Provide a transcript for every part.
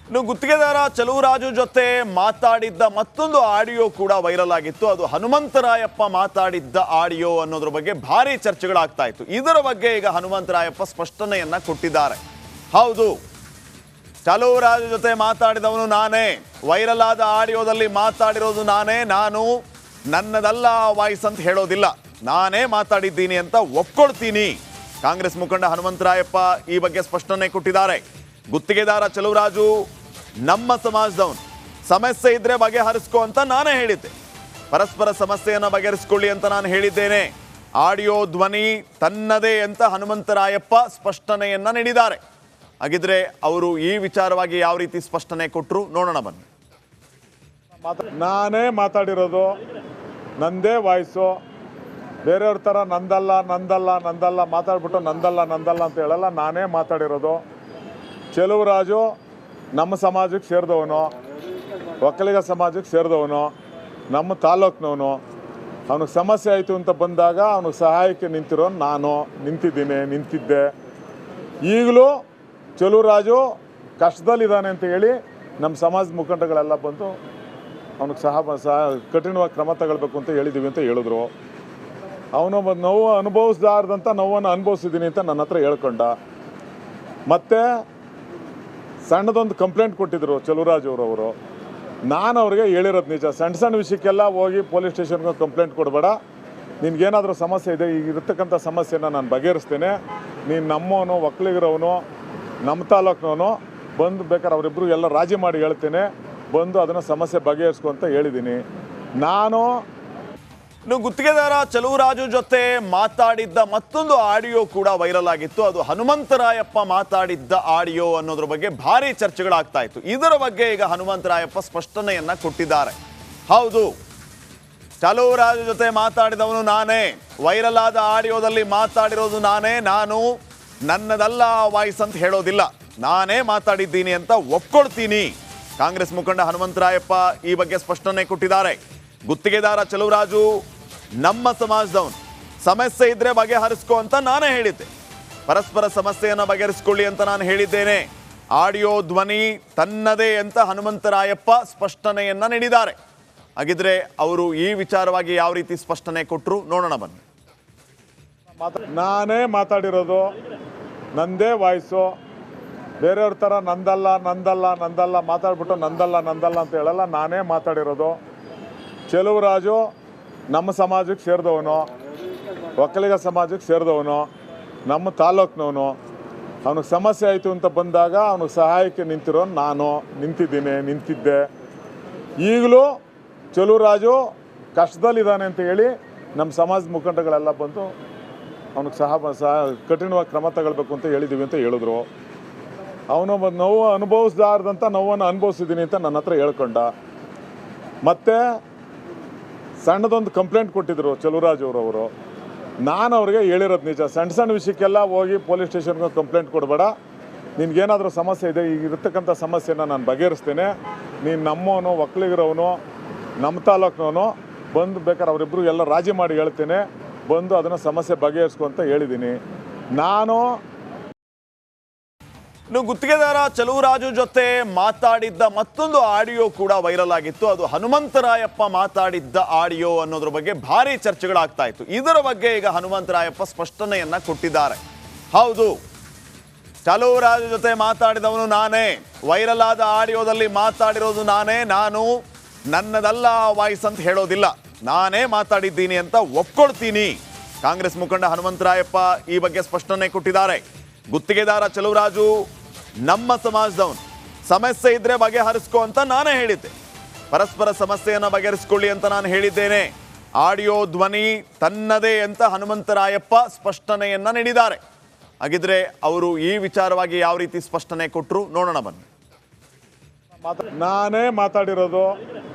ಇನ್ನು ಗುತ್ತಿಗೆದಾರ ಚಲುವರಾಜು ಜೊತೆ ಮಾತಾಡಿದ್ದ ಮತ್ತೊಂದು ಆಡಿಯೋ ಕೂಡ ವೈರಲ್ ಆಗಿತ್ತು. ಅದು ಹನುಮಂತರಾಯಪ್ಪ ಮಾತಾಡಿದ್ದ ಆಡಿಯೋ ಅನ್ನೋದ್ರ ಬಗ್ಗೆ ಭಾರಿ ಚರ್ಚೆಗಳಾಗ್ತಾ ಇತ್ತು. ಇದರ ಬಗ್ಗೆ ಈಗ ಹನುಮಂತರಾಯಪ್ಪ ಸ್ಪಷ್ಟನೆಯನ್ನ ಕೊಟ್ಟಿದ್ದಾರೆ. ಹೌದು, ಚಲುವರಾಜು ಜೊತೆ ಮಾತಾಡಿದವನು ನಾನೇ, ವೈರಲ್ ಆದ ಆಡಿಯೋದಲ್ಲಿ ಮಾತಾಡಿರೋದು ನಾನೇ, ನಾನು ನನ್ನದಲ್ಲ ವಾಯ್ಸ್ ಅಂತ ಹೇಳೋದಿಲ್ಲ, ನಾನೇ ಮಾತಾಡಿದ್ದೀನಿ ಅಂತ ಒಪ್ಕೊಳ್ತೀನಿ. ಕಾಂಗ್ರೆಸ್ ಮುಖಂಡ ಹನುಮಂತರಾಯಪ್ಪ ಈ ಬಗ್ಗೆ ಸ್ಪಷ್ಟನೆ ಕೊಟ್ಟಿದ್ದಾರೆ. ಗುತ್ತಿಗೆದಾರ ಚಲುವರಾಜು ನಮ್ಮ ಸಮಾಜದವನು, ಸಮಸ್ಯೆ ಇದ್ರೆ ಬಗೆಹರಿಸ್ಕೊ ಅಂತ ನಾನೇ ಹೇಳಿದ್ದೆ, ಪರಸ್ಪರ ಸಮಸ್ಯೆಯನ್ನು ಬಗೆಹರಿಸ್ಕೊಳ್ಳಿ ಅಂತ ನಾನು ಹೇಳಿದ್ದೇನೆ. ಆಡಿಯೋ ಧ್ವನಿ ತನ್ನದೇ ಅಂತ ಹನುಮಂತರಾಯಪ್ಪ ಸ್ಪಷ್ಟನೆಯನ್ನ ನೀಡಿದ್ದಾರೆ. ಹಾಗಿದ್ರೆ ಅವರು ಈ ವಿಚಾರವಾಗಿ ಯಾವ ರೀತಿ ಸ್ಪಷ್ಟನೆ ಕೊಟ್ಟರು ನೋಡೋಣ ಬನ್ನಿ. ನಾನೇ ಮಾತಾಡಿರೋದು, ನಂದೇ ವಾಯ್ಸು, ಬೇರೆಯವ್ರ ಥರ ನಂದಲ್ಲ ನಂದಲ್ಲ ನಂದಲ್ಲ ಮಾತಾಡ್ಬಿಟ್ಟು ನಂದಲ್ಲ ನಂದಲ್ಲ ಅಂತ ಹೇಳಲ್ಲ, ನಾನೇ ಮಾತಾಡಿರೋದು. ಚಲುವರಾಜು ನಮ್ಮ ಸಮಾಜಕ್ಕೆ ಸೇರಿದವನು, ಒಕ್ಕಲಿಗ ಸಮಾಜಕ್ಕೆ ಸೇರಿದವನು, ನಮ್ಮ ತಾಲೂಕಿನವನು. ಅವನಿಗೆ ಸಮಸ್ಯೆ ಆಯಿತು ಅಂತ ಬಂದಾಗ ಅವನಿಗೆ ಸಹಾಯಕ್ಕೆ ನಾನು ನಿಂತಿದ್ದೆ. ಈಗಲೂ ಚಲುವರಾಜು ಕಷ್ಟದಲ್ಲಿದ್ದಾನೆ ಅಂತ ಹೇಳಿ ನಮ್ಮ ಸಮಾಜದ ಮುಖಂಡಗಳೆಲ್ಲ ಬಂದು ಅವನಿಗೆ ಕಠಿಣವಾಗಿ ಕ್ರಮ ತಗೊಳ್ಬೇಕು ಅಂತ ಹೇಳಿದ್ದೀವಿ ಅಂತ ಹೇಳಿದ್ರು. ಅವನು ನೋವು ಅನುಭವಿಸ್ದಾರ್ದಂಥ ನೋವನ್ನು ಅನುಭವಿಸಿದ್ದೀನಿ ಅಂತ ನನ್ನ ಹತ್ರ ಹೇಳ್ಕೊಂಡ. ಮತ್ತು ಸಣ್ಣದೊಂದು ಕಂಪ್ಲೇಂಟ್ ಕೊಟ್ಟಿದ್ದರು ಚಲುವರಾಜು ಅವರು. ನಾನು ಅವ್ರಿಗೆ ಹೇಳಿರೋದು ನಿಜ, ಸಣ್ಣ ವಿಷಯಕ್ಕೆಲ್ಲ ಹೋಗಿ ಪೊಲೀಸ್ ಸ್ಟೇಷನ್ಗೆ ಕಂಪ್ಲೇಂಟ್ ಕೊಡಬೇಡ, ನಿನ್ಗೇನಾದರೂ ಸಮಸ್ಯೆ ಇದೆ, ಈಗ ಇರ್ತಕ್ಕಂಥ ಸಮಸ್ಯೆನ ನಾನು ಬಗೆಹರಿಸ್ತೇನೆ, ನೀನು ನಮ್ಮವನು ಒಕ್ಕಲಿಗರವನು ನಮ್ಮ ತಾಲೂಕಿನವನು, ಬಂದು ಬೇಕಾದ್ರೆ ಅವರಿಬ್ಬರು ಎಲ್ಲ ರಾಜಿ ಮಾಡಿ ಹೇಳ್ತೇನೆ, ಬಂದು ಅದನ್ನು ಸಮಸ್ಯೆ ಬಗೆಹರಿಸ್ಕೊ ಅಂತ ಹೇಳಿದ್ದೀನಿ. ನಾನು ಇನ್ನು ಗುತ್ತಿಗೆದಾರ ಚಲುವರಾಜು ಜೊತೆ ಮಾತಾಡಿದ್ದ ಮತ್ತೊಂದು ಆಡಿಯೋ ಕೂಡ ವೈರಲ್ ಆಗಿತ್ತು. ಅದು ಹನುಮಂತರಾಯಪ್ಪ ಮಾತಾಡಿದ್ದ ಆಡಿಯೋ ಅನ್ನೋದ್ರ ಬಗ್ಗೆ ಭಾರಿ ಚರ್ಚೆಗಳಾಗ್ತಾ ಇತ್ತು. ಇದರ ಬಗ್ಗೆ ಈಗ ಹನುಮಂತರಾಯಪ್ಪ ಸ್ಪಷ್ಟನೆಯನ್ನ ಕೊಟ್ಟಿದ್ದಾರೆ. ಹೌದು, ಚಲುವರಾಜು ಜೊತೆ ಮಾತಾಡಿದವನು ನಾನೇ, ವೈರಲ್ ಆದ ಆಡಿಯೋದಲ್ಲಿ ಮಾತಾಡಿರೋದು ನಾನೇ, ನಾನು ನನ್ನದಲ್ಲ ವಾಯ್ಸ್ ಅಂತ ಹೇಳೋದಿಲ್ಲ, ನಾನೇ ಮಾತಾಡಿದ್ದೀನಿ ಅಂತ ಒಪ್ಕೊಳ್ತೀನಿ. ಕಾಂಗ್ರೆಸ್ ಮುಖಂಡ ಹನುಮಂತರಾಯಪ್ಪ ಈ ಬಗ್ಗೆ ಸ್ಪಷ್ಟನೆ ಕೊಟ್ಟಿದ್ದಾರೆ. ಗುತ್ತಿಗೆದಾರ ಚಲುವರಾಜು ನಮ್ಮ ಸಮಾಜದವನು, ಸಮಸ್ಯೆ ಇದ್ರೆ ಬಗೆಹರಿಸ್ಕೊ ಅಂತ ನಾನೇ ಹೇಳಿದ್ದೆ, ಪರಸ್ಪರ ಸಮಸ್ಯೆಯನ್ನು ಬಗೆಹರಿಸ್ಕೊಳ್ಳಿ ಅಂತ ನಾನು ಹೇಳಿದ್ದೇನೆ. ಆಡಿಯೋ ಧ್ವನಿ ತನ್ನದೇ ಅಂತ ಹನುಮಂತರಾಯಪ್ಪ ಸ್ಪಷ್ಟನೆಯನ್ನ ನೀಡಿದ್ದಾರೆ. ಹಾಗಿದ್ರೆ ಅವರು ಈ ವಿಚಾರವಾಗಿ ಯಾವ ರೀತಿ ಸ್ಪಷ್ಟನೆ ಕೊಟ್ಟರು ನೋಡೋಣ ಬನ್ನಿ. ನಾನೇ ಮಾತಾಡಿರೋದು, ನಂದೇ ವಾಯ್ಸು, ಬೇರೆಯವ್ರ ಥರ ನಂದಲ್ಲ ನಂದಲ್ಲ ನಂದಲ್ಲ ಮಾತಾಡ್ಬಿಟ್ಟು ನಂದಲ್ಲ ನಂದಲ್ಲ ಅಂತ ಹೇಳಲ್ಲ, ನಾನೇ ಮಾತಾಡಿರೋದು. ಚಲುವರಾಜು ನಮ್ಮ ಸಮಾಜಕ್ಕೆ ಸೇರಿದವನು, ಒಕ್ಕಲಿಗ ಸಮಾಜಕ್ಕೆ ಸೇರಿದವನು, ನಮ್ಮ ತಾಲೂಕಿನವನು. ಅವನಿಗೆ ಸಮಸ್ಯೆ ಆಯಿತು ಅಂತ ಬಂದಾಗ ಅವನಿಗೆ ಸಹಾಯಕ್ಕೆ ನಾನು ನಿಂತಿದ್ದೆ. ಈಗಲೂ ಚಲುವರಾಜು ಕಷ್ಟದಲ್ಲಿದ್ದಾನೆ ಅಂತ ಹೇಳಿ ನಮ್ಮ ಸಮಾಜದ ಮುಖಂಡಗಳೆಲ್ಲ ಬಂದು ಅವನಿಗೆ ಕಠಿಣವಾಗಿ ಕ್ರಮ ತಗೊಳ್ಬೇಕು ಅಂತ ಹೇಳಿದ್ದೀವಿ ಅಂತ ಹೇಳಿದ್ರು. ಅವನು ನೋವು ಅನುಭವಿಸ್ದಾರ್ದಂಥ ನೋವನ್ನು ಅನುಭವಿಸಿದ್ದೀನಿ ಅಂತ ನನ್ನ ಹತ್ರ ಹೇಳ್ಕೊಂಡ. ಮತ್ತು ಸಣ್ಣದೊಂದು ಕಂಪ್ಲೇಂಟ್ ಕೊಟ್ಟಿದ್ದರು ಚಲುವರಾಜು ಅವರು. ನಾನು ಅವ್ರಿಗೆ ಹೇಳಿರೋದು ನಿಜ, ಸಣ್ಣ ವಿಷಯಕ್ಕೆಲ್ಲ ಹೋಗಿ ಪೊಲೀಸ್ ಸ್ಟೇಷನ್ಗೆ ಕಂಪ್ಲೇಂಟ್ ಕೊಡಬೇಡ, ನಿನ್ಗೇನಾದರೂ ಸಮಸ್ಯೆ ಇದೆ, ಈಗ ಇರ್ತಕ್ಕಂಥ ಸಮಸ್ಯೆನ ನಾನು ಬಗೆಹರಿಸ್ತೇನೆ, ನೀನು ನಮ್ಮವನು ಒಕ್ಕಲಿಗರವನು ನಮ್ಮ ತಾಲೂಕಿನವನು, ಬಂದು ಬೇಕಾದ್ರೆ ಅವರಿಬ್ಬರು ಎಲ್ಲ ರಾಜಿ ಮಾಡಿ ಹೇಳ್ತೇನೆ, ಬಂದು ಅದನ್ನು ಸಮಸ್ಯೆ ಬಗೆಹರಿಸ್ಕೊ ಅಂತ ಹೇಳಿದ್ದೀನಿ. ನಾನು ಇನ್ನು ಗುತ್ತಿಗೆದಾರ ಚಲುವರಾಜು ಜೊತೆ ಮಾತಾಡಿದ್ದ ಮತ್ತೊಂದು ಆಡಿಯೋ ಕೂಡ ವೈರಲ್ ಆಗಿತ್ತು. ಅದು ಹನುಮಂತರಾಯಪ್ಪ ಮಾತಾಡಿದ್ದ ಆಡಿಯೋ ಅನ್ನೋದ್ರ ಬಗ್ಗೆ ಭಾರಿ ಚರ್ಚೆಗಳಾಗ್ತಾ ಇತ್ತು. ಇದರ ಬಗ್ಗೆ ಈಗ ಹನುಮಂತರಾಯಪ್ಪ ಸ್ಪಷ್ಟನೆಯನ್ನ ಕೊಟ್ಟಿದ್ದಾರೆ. ಹೌದು, ಚಲುವರಾಜು ಜೊತೆ ಮಾತಾಡಿದವನು ನಾನೇ, ವೈರಲ್ ಆದ ಆಡಿಯೋದಲ್ಲಿ ಮಾತಾಡಿರೋದು ನಾನೇ, ನಾನು ನನ್ನದಲ್ಲ ವಾಯ್ಸ್ ಅಂತ ಹೇಳೋದಿಲ್ಲ, ನಾನೇ ಮಾತಾಡಿದ್ದೀನಿ ಅಂತ ಒಪ್ಕೊಳ್ತೀನಿ. ಕಾಂಗ್ರೆಸ್ ಮುಖಂಡ ಹನುಮಂತರಾಯಪ್ಪ ಈ ಬಗ್ಗೆ ಸ್ಪಷ್ಟನೆ ಕೊಟ್ಟಿದ್ದಾರೆ. ಗುತ್ತಿಗೆದಾರ ಚಲುವರಾಜು ನಮ್ಮ ಸಮಾಜದವನು, ಸಮಸ್ಯೆ ಇದ್ರೆ ಬಗೆಹರಿಸ್ಕೊ ಅಂತ ನಾನೇ ಹೇಳಿದ್ದೆ, ಪರಸ್ಪರ ಸಮಸ್ಯೆಯನ್ನು ಬಗೆಹರಿಸ್ಕೊಳ್ಳಿ ಅಂತ ನಾನು ಹೇಳಿದ್ದೇನೆ. ಆಡಿಯೋ ಧ್ವನಿ ತನ್ನದೇ ಅಂತ ಹನುಮಂತರಾಯಪ್ಪ ಸ್ಪಷ್ಟನೆಯನ್ನ ನೀಡಿದ್ದಾರೆ. ಹಾಗಿದ್ರೆ ಅವರು ಈ ವಿಚಾರವಾಗಿ ಯಾವ ರೀತಿ ಸ್ಪಷ್ಟನೆ ಕೊಟ್ಟರು ನೋಡೋಣ ಬನ್ನಿ. ನಾನೇ ಮಾತಾಡಿರೋದು,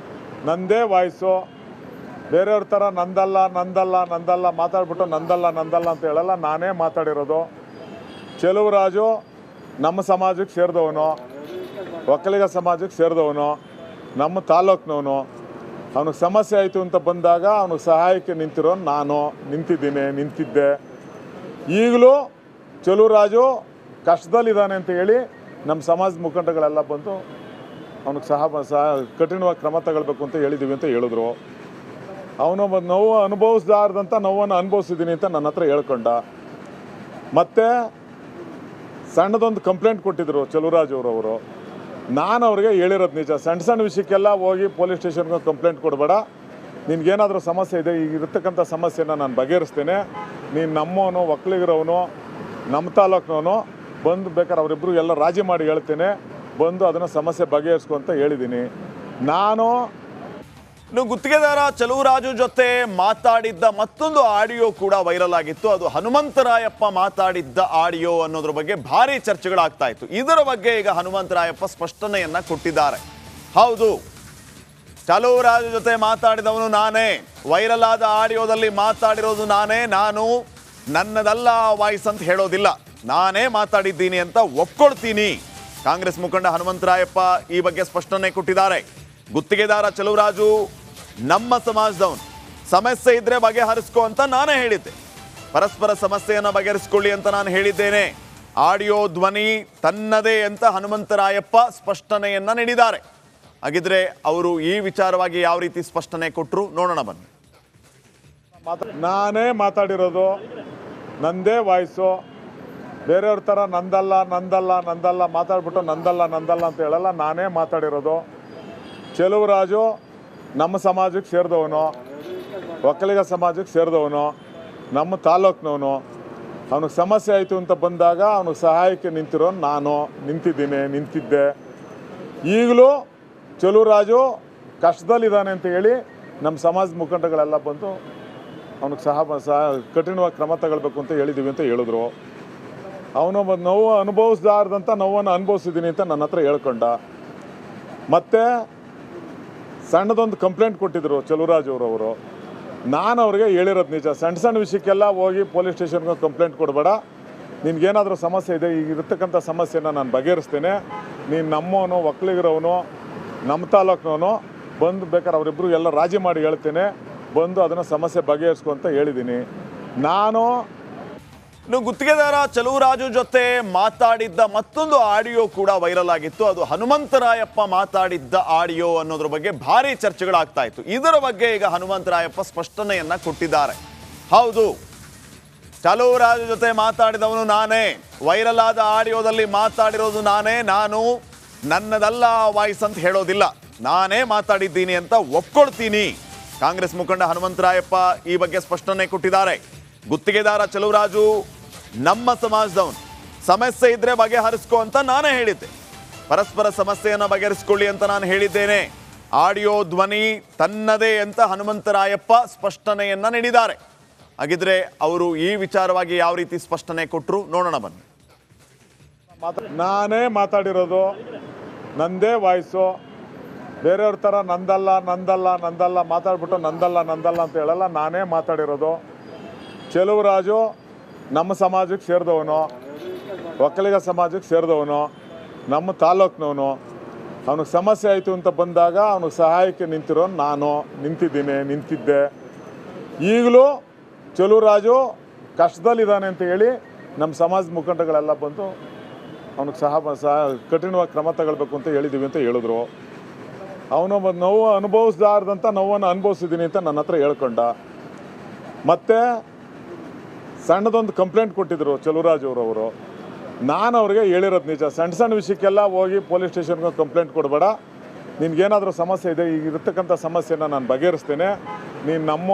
ನಂದೇ ವಾಯ್ಸು, ಬೇರೆಯವ್ರ ಥರ ನಂದಲ್ಲ ನಂದಲ್ಲ ನಂದಲ್ಲ ಮಾತಾಡ್ಬಿಟ್ಟು ನಂದಲ್ಲ ನಂದಲ್ಲ ಅಂತ ಹೇಳಲ್ಲ, ನಾನೇ ಮಾತಾಡಿರೋದು. ಚಲುವರಾಜು ನಮ್ಮ ಸಮಾಜಕ್ಕೆ ಸೇರಿದವನು, ಒಕ್ಕಲಿಗ ಸಮಾಜಕ್ಕೆ ಸೇರಿದವನು, ನಮ್ಮ ತಾಲೂಕಿನವನು. ಅವನಿಗೆ ಸಮಸ್ಯೆ ಆಯಿತು ಅಂತ ಬಂದಾಗ ಅವನಿಗೆ ಸಹಾಯಕ್ಕೆ ನಾನು ನಿಂತಿದ್ದೆ. ಈಗಲೂ ಚಲುವರಾಜು ಕಷ್ಟದಲ್ಲಿದ್ದಾನೆ ಅಂತ ಹೇಳಿ ನಮ್ಮ ಸಮಾಜದ ಮುಖಂಡಗಳೆಲ್ಲ ಬಂದು ಅವನಿಗೆ ಕಠಿಣವಾಗಿ ಕ್ರಮ ತಗೊಳ್ಬೇಕು ಅಂತ ಹೇಳಿದ್ದೀವಿ ಅಂತ ಹೇಳಿದ್ರು. ಅವನು ನೋವು ಅನುಭವಿಸ್ದಾರ್ದಂಥ ನೋವನ್ನು ಅನುಭವಿಸಿದ್ದೀನಿ ಅಂತ ನನ್ನ ಹತ್ರ ಹೇಳ್ಕೊಂಡ. ಮತ್ತು ಸಣ್ಣದೊಂದು ಕಂಪ್ಲೇಂಟ್ ಕೊಟ್ಟಿದ್ದರು ಚಲುವರಾಜ್ ಅವರು. ನಾನು ಅವ್ರಿಗೆ ಹೇಳಿರೋದು ನಿಜ, ಸಣ್ಣ ಸಣ್ಣ ವಿಷಯಕ್ಕೆಲ್ಲ ಹೋಗಿ ಪೊಲೀಸ್ ಸ್ಟೇಷನ್ಗೆ ಕಂಪ್ಲೇಂಟ್ ಕೊಡಬೇಡ, ನಿನ್ಗೇನಾದರೂ ಸಮಸ್ಯೆ ಇದೆ, ಈಗ ಇರತಕ್ಕಂಥ ಸಮಸ್ಯೆನ ನಾನು ಬಗೆಹರಿಸ್ತೇನೆ, ನೀನು ನಮ್ಮವನು ಒಕ್ಕಲಿಗರವನು ನಮ್ಮ ತಾಲೂಕಿನವನು ಬಂದು ಬೇಕಾದ್ರೆ ಅವರಿಬ್ಬರು ಎಲ್ಲ ರಾಜಿ ಮಾಡಿ ಹೇಳ್ತೇನೆ, ಬಂದು ಅದನ್ನು ಸಮಸ್ಯೆ ಬಗೆಹರಿಸ್ಕೊ ಅಂತ ಹೇಳಿದ್ದೀನಿ. ನಾನು ಇನ್ನು ಗುತ್ತಿಗೆದಾರ ಚಲುವರಾಜು ಜೊತೆ ಮಾತಾಡಿದ್ದ ಮತ್ತೊಂದು ಆಡಿಯೋ ಕೂಡ ವೈರಲ್ ಆಗಿತ್ತು. ಅದು ಹನುಮಂತರಾಯಪ್ಪ ಮಾತಾಡಿದ್ದ ಆಡಿಯೋ ಅನ್ನೋದ್ರ ಬಗ್ಗೆ ಭಾರಿ ಚರ್ಚೆಗಳಾಗ್ತಾ ಇತ್ತು. ಇದರ ಬಗ್ಗೆ ಈಗ ಹನುಮಂತರಾಯಪ್ಪ ಸ್ಪಷ್ಟನೆಯನ್ನ ಕೊಟ್ಟಿದ್ದಾರೆ. ಹೌದು, ಚಲುವರಾಜು ಜೊತೆ ಮಾತಾಡಿದವನು ನಾನೇ, ವೈರಲ್ ಆದ ಆಡಿಯೋದಲ್ಲಿ ಮಾತಾಡಿರೋದು ನಾನೇ, ನಾನು ನನ್ನದಲ್ಲ ವಾಯ್ಸ್ ಅಂತ ಹೇಳೋದಿಲ್ಲ, ನಾನೇ ಮಾತಾಡಿದ್ದೀನಿ ಅಂತ ಒಪ್ಕೊಳ್ತೀನಿ. ಕಾಂಗ್ರೆಸ್ ಮುಖಂಡ ಹನುಮಂತರಾಯಪ್ಪ ಈ ಬಗ್ಗೆ ಸ್ಪಷ್ಟನೆ ಕೊಟ್ಟಿದ್ದಾರೆ. ಗುತ್ತಿಗೆದಾರ ಚಲುವರಾಜು ನಮ್ಮ ಸಮಾಜದವನು, ಸಮಸ್ಯೆ ಇದ್ರೆ ಬಗೆಹರಿಸ್ಕೊ ಅಂತ ನಾನೇ ಹೇಳಿದ್ದೆ, ಪರಸ್ಪರ ಸಮಸ್ಯೆಯನ್ನು ಬಗೆಹರಿಸ್ಕೊಳ್ಳಿ ಅಂತ ನಾನು ಹೇಳಿದ್ದೇನೆ. ಆಡಿಯೋ ಧ್ವನಿ ತನ್ನದೇ ಅಂತ ಹನುಮಂತರಾಯಪ್ಪ ಸ್ಪಷ್ಟನೆಯನ್ನ ನೀಡಿದ್ದಾರೆ. ಹಾಗಿದ್ರೆ ಅವರು ಈ ವಿಚಾರವಾಗಿ ಯಾವ ರೀತಿ ಸ್ಪಷ್ಟನೆ ಕೊಟ್ಟರು ನೋಡೋಣ ಬನ್ನಿ. ನಾನೇ ಮಾತಾಡಿರೋದು, ನಂದೇ ವಾಯ್ಸು, ಬೇರೆಯವ್ರ ಥರ ನಂದಲ್ಲ ಮಾತಾಡ್ಬಿಟ್ಟು ನಂದಲ್ಲ ಅಂತ ಹೇಳಲ್ಲ, ನಾನೇ ಮಾತಾಡಿರೋದು. ಚಲುವರಾಜು ನಮ್ಮ ಸಮಾಜಕ್ಕೆ ಸೇರಿದವನು, ಒಕ್ಕಲಿಗ ಸಮಾಜಕ್ಕೆ ಸೇರಿದವನು, ನಮ್ಮ ತಾಲೂಕಿನವನು. ಅವನಿಗೆ ಸಮಸ್ಯೆ ಆಯಿತು ಅಂತ ಬಂದಾಗ ಅವನಿಗೆ ಸಹಾಯಕ್ಕೆ ನಾನು ನಿಂತಿದ್ದೆ. ಈಗಲೂ ಚಲುವರಾಜು ಕಷ್ಟದಲ್ಲಿದ್ದಾನೆ ಅಂತ ಹೇಳಿ ನಮ್ಮ ಸಮಾಜದ ಮುಖಂಡಗಳೆಲ್ಲ ಬಂದು ಅವನಿಗೆ ಕಠಿಣವಾಗಿ ಕ್ರಮ ತಗೊಳ್ಬೇಕು ಅಂತ ಹೇಳಿದ್ದೀವಿ ಅಂತ ಹೇಳಿದ್ರು. ಅವನು ನೋವು ಅನುಭವಿಸ್ದಾರ್ದಂಥ ನೋವನ್ನು ಅನುಭವಿಸಿದ್ದೀನಿ ಅಂತ ನನ್ನ ಹತ್ರ ಹೇಳ್ಕೊಂಡ. ಮತ್ತು ಸಣ್ಣದೊಂದು ಕಂಪ್ಲೇಂಟ್ ಕೊಟ್ಟಿದ್ದರು ಚಲುವರಾಜ್ ಅವರು. ನಾನು ಅವ್ರಿಗೆ ಹೇಳಿರೋದು ನಿಜ, ಸಣ್ಣ ಸಣ್ಣ ವಿಷಯಕ್ಕೆಲ್ಲ ಹೋಗಿ ಪೊಲೀಸ್ ಸ್ಟೇಷನ್ಗೆ ಕಂಪ್ಲೇಂಟ್ ಕೊಡಬೇಡ, ನಿನ್ಗೇನಾದರೂ ಸಮಸ್ಯೆ ಇದೆ, ಈಗ ಇರತಕ್ಕಂಥ ಸಮಸ್ಯೆನ ನಾನು ಬಗೆಹರಿಸ್ತೇನೆ, ನೀನು ನಮ್ಮವನು ಒಕ್ಕಲಿಗರವನು ನಮ್ಮ ತಾಲೂಕಿನವನು ಬಂದು ಬೇಕಾದ್ರೆ ಅವರಿಬ್ಬರು ಎಲ್ಲ ರಾಜಿ ಮಾಡಿ ಹೇಳ್ತೇನೆ, ಬಂದು ಅದನ್ನು ಸಮಸ್ಯೆ ಬಗೆಹರಿಸ್ಕೊ ಅಂತ ಹೇಳಿದ್ದೀನಿ. ನಾನು ಇನ್ನು ಗುತ್ತಿಗೆದಾರ ಚಲುವರಾಜು ಜೊತೆ ಮಾತಾಡಿದ್ದ ಮತ್ತೊಂದು ಆಡಿಯೋ ಕೂಡ ವೈರಲ್ ಆಗಿತ್ತು. ಅದು ಹನುಮಂತರಾಯಪ್ಪ ಮಾತಾಡಿದ್ದ ಆಡಿಯೋ ಅನ್ನೋದ್ರ ಬಗ್ಗೆ ಭಾರಿ ಚರ್ಚೆಗಳಾಗ್ತಾ ಇತ್ತು. ಇದರ ಬಗ್ಗೆ ಈಗ ಹನುಮಂತರಾಯಪ್ಪ ಸ್ಪಷ್ಟನೆಯನ್ನ ಕೊಟ್ಟಿದ್ದಾರೆ. ಹೌದು, ಚಲುವರಾಜು ಜೊತೆ ಮಾತಾಡಿದವನು ನಾನೇ, ವೈರಲ್ ಆದ ಆಡಿಯೋದಲ್ಲಿ ಮಾತಾಡಿರೋದು ನಾನೇ, ನಾನು ನನ್ನದಲ್ಲ ವಾಯ್ಸ್ ಅಂತ ಹೇಳೋದಿಲ್ಲ, ನಾನೇ ಮಾತಾಡಿದ್ದೀನಿ ಅಂತ ಒಪ್ಕೊಳ್ತೀನಿ. ಕಾಂಗ್ರೆಸ್ ಮುಖಂಡ ಹನುಮಂತರಾಯಪ್ಪ ಈ ಬಗ್ಗೆ ಸ್ಪಷ್ಟನೆ ಕೊಟ್ಟಿದ್ದಾರೆ. ಗುತ್ತಿಗೆದಾರ ಚಲುವರಾಜು ನಮ್ಮ ಸಮಾಜದವನು, ಸಮಸ್ಯೆ ಇದ್ರೆ ಬಗೆಹರಿಸ್ಕೊ ಅಂತ ನಾನೇ ಹೇಳಿದ್ದೆ, ಪರಸ್ಪರ ಸಮಸ್ಯೆಯನ್ನು ಬಗೆಹರಿಸ್ಕೊಳ್ಳಿ ಅಂತ ನಾನು ಹೇಳಿದ್ದೇನೆ. ಆಡಿಯೋ ಧ್ವನಿ ತನ್ನದೇ ಅಂತ ಹನುಮಂತರಾಯಪ್ಪ ಸ್ಪಷ್ಟನೆಯನ್ನ ನೀಡಿದ್ದಾರೆ. ಹಾಗಿದ್ರೆ ಅವರು ಈ ವಿಚಾರವಾಗಿ ಯಾವ ರೀತಿ ಸ್ಪಷ್ಟನೆ ಕೊಟ್ಟರು ನೋಡೋಣ ಬನ್ನಿ. ನಾನೇ ಮಾತಾಡಿರೋದು, ನಂದೇ ವಾಯ್ಸು, ಬೇರೆಯವ್ರ ಥರ ನಂದಲ್ಲ ಮಾತಾಡ್ಬಿಟ್ಟು ನಂದಲ್ಲ ಅಂತ ಹೇಳಲ್ಲ, ನಾನೇ ಮಾತಾಡಿರೋದು. ಚಲುವರಾಜು ನಮ್ಮ ಸಮಾಜಕ್ಕೆ ಸೇರಿದವನು, ಒಕ್ಕಲಿಗ ಸಮಾಜಕ್ಕೆ ಸೇರಿದವನು, ನಮ್ಮ ತಾಲೂಕಿನವನು. ಅವನಿಗೆ ಸಮಸ್ಯೆ ಆಯಿತು ಅಂತ ಬಂದಾಗ ಅವನಿಗೆ ಸಹಾಯಕ್ಕೆ ನಾನು ನಿಂತಿದ್ದೆ. ಈಗಲೂ ಚಲುವರಾಜು ಕಷ್ಟದಲ್ಲಿದ್ದಾನೆ ಅಂತ ಹೇಳಿ ನಮ್ಮ ಸಮಾಜದ ಮುಖಂಡಗಳೆಲ್ಲ ಬಂದು ಅವನಿಗೆ ಕಠಿಣವಾಗಿ ಕ್ರಮ ತಗೊಳ್ಬೇಕು ಅಂತ ಹೇಳಿದ್ದೀವಿ ಅಂತ ಹೇಳಿದ್ರು. ಅವನು ನೋವು ಅನುಭವಿಸ್ದಾರ್ದಂಥ ನೋವನ್ನು ಅನುಭವಿಸಿದ್ದೀನಿ ಅಂತ ನನ್ನ ಹತ್ರ ಹೇಳ್ಕೊಂಡ. ಮತ್ತು ಸಣ್ಣದೊಂದು ಕಂಪ್ಲೇಂಟ್ ಕೊಟ್ಟಿದ್ದರು ಚಲುವರಾಜ್ ಅವರು. ನಾನು ಅವ್ರಿಗೆ ಹೇಳಿರೋದು ನಿಜ, ಸಣ್ಣ ಸಣ್ಣ ವಿಷಯಕ್ಕೆಲ್ಲ ಹೋಗಿ ಪೊಲೀಸ್ ಸ್ಟೇಷನ್ಗೆ ಕಂಪ್ಲೇಂಟ್ ಕೊಡಬೇಡ, ನಿನ್ಗೇನಾದರೂ ಸಮಸ್ಯೆ ಇದೆ, ಈಗ ಇರತಕ್ಕಂಥ ಸಮಸ್ಯೆನ ನಾನು ಬಗೆಹರಿಸ್ತೇನೆ, ನೀನು ನಮ್ಮ